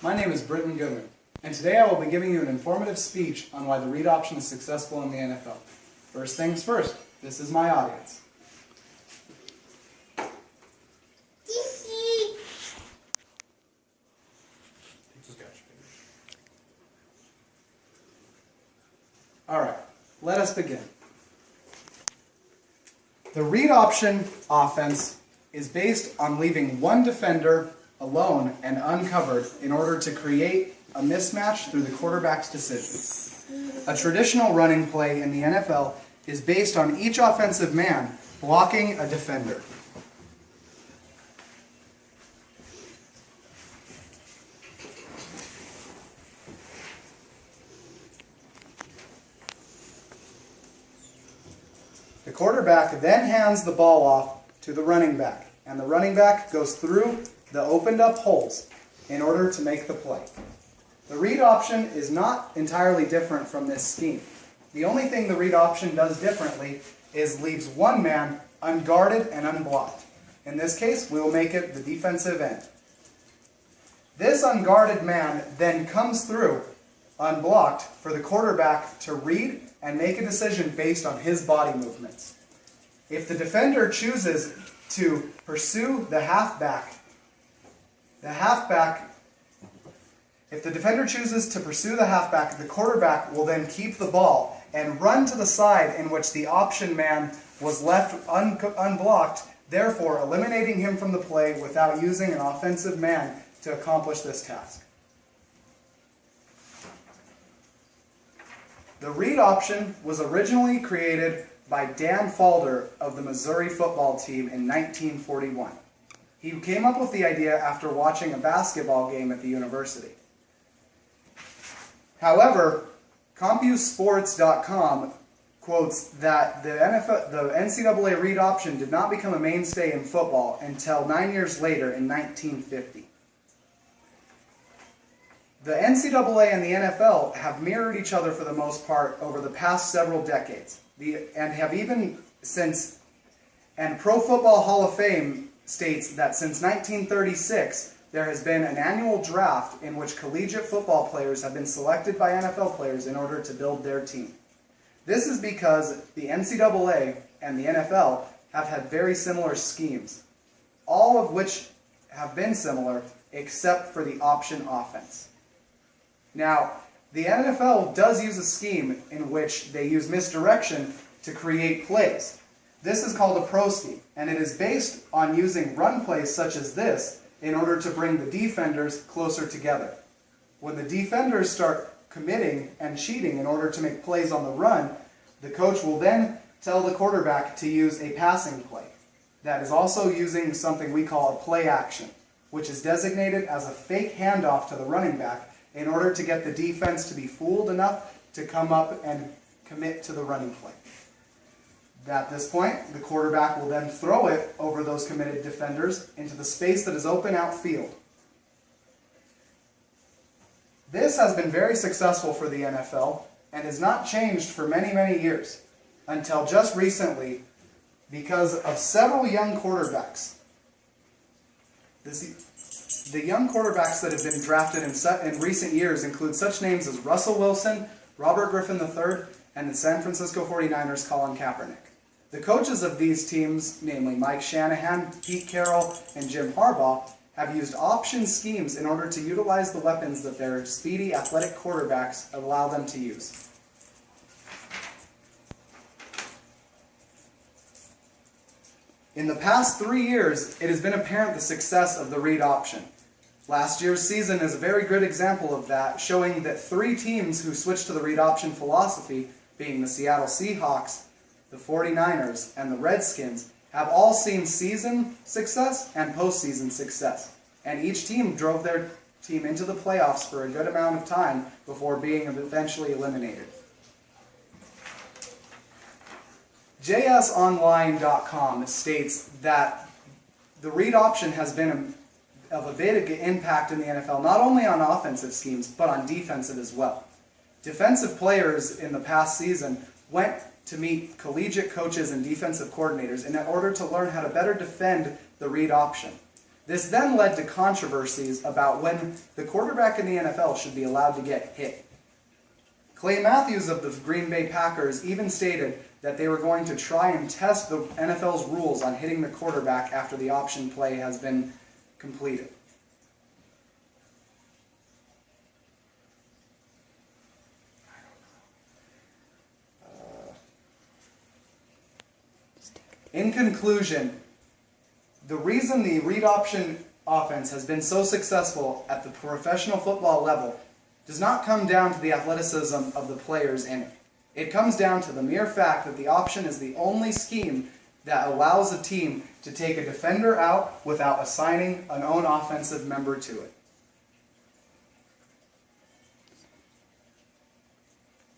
My name is Britton Goodman, and today I will be giving you an informative speech on why the read option is successful in the NFL. First things first, this is my audience. Alright, let us begin. The read option offense is based on leaving one defender alone and uncovered in order to create a mismatch through the quarterback's decision. A traditional running play in the NFL is based on each offensive man blocking a defender. The quarterback then hands the ball off to the running back, and the running back goes through the opened up holes in order to make the play. The read option is not entirely different from this scheme. The only thing the read option does differently is leaves one man unguarded and unblocked. In this case, we will make it the defensive end. This unguarded man then comes through unblocked for the quarterback to read and make a decision based on his body movements. If the defender chooses to pursue the halfback, if the defender chooses to pursue the halfback, the quarterback will then keep the ball and run to the side in which the option man was left unblocked, therefore eliminating him from the play without using an offensive man to accomplish this task. The read option was originally created by Dan Falder of the Missouri football team in 1941. He came up with the idea after watching a basketball game at the university. However, CompuSports.com quotes that the NCAA read option did not become a mainstay in football until 9 years later in 1950. The NCAA and the NFL have mirrored each other for the most part over the past several decades, and Pro Football Hall of Fame states that since 1936, there has been an annual draft in which collegiate football players have been selected by NFL players in order to build their team. This is because the NCAA and the NFL have had very similar schemes, all of which have been similar except for the option offense. Now, the NFL does use a scheme in which they use misdirection to create plays. This is called a pro scheme, and it is based on using run plays such as this in order to bring the defenders closer together. When the defenders start committing and cheating in order to make plays on the run, the coach will then tell the quarterback to use a passing play. That is also using something we call a play action, which is designated as a fake handoff to the running back in order to get the defense to be fooled enough to come up and commit to the running play. At this point, the quarterback will then throw it over those committed defenders into the space that is open outfield. This has been very successful for the NFL and has not changed for many, many years until just recently because of several young quarterbacks. The young quarterbacks that have been drafted in recent years include such names as Russell Wilson, Robert Griffin III, and the San Francisco 49ers' Colin Kaepernick. The coaches of these teams, namely Mike Shanahan, Pete Carroll, and Jim Harbaugh, have used option schemes in order to utilize the weapons that their speedy, athletic quarterbacks allow them to use. In the past 3 years, it has been apparent the success of the read option. Last year's season is a very good example of that, showing that 3 teams who switched to the read option philosophy, being the Seattle Seahawks, the 49ers, and the Redskins, have all seen season success and postseason success. And each team drove their team into the playoffs for a good amount of time before being eventually eliminated. JSOnline.com states that the read option has been of a big impact in the NFL, not only on offensive schemes, but on defensive as well. Defensive players in the past season went to meet collegiate coaches and defensive coordinators in order to learn how to better defend the read option. This then led to controversies about when the quarterback in the NFL should be allowed to get hit. Clay Matthews of the Green Bay Packers even stated that they were going to try and test the NFL's rules on hitting the quarterback after the option play has been completed. In conclusion, the reason the read option offense has been so successful at the professional football level does not come down to the athleticism of the players in it. It comes down to the mere fact that the option is the only scheme that allows a team to take a defender out without assigning an own offensive member to it.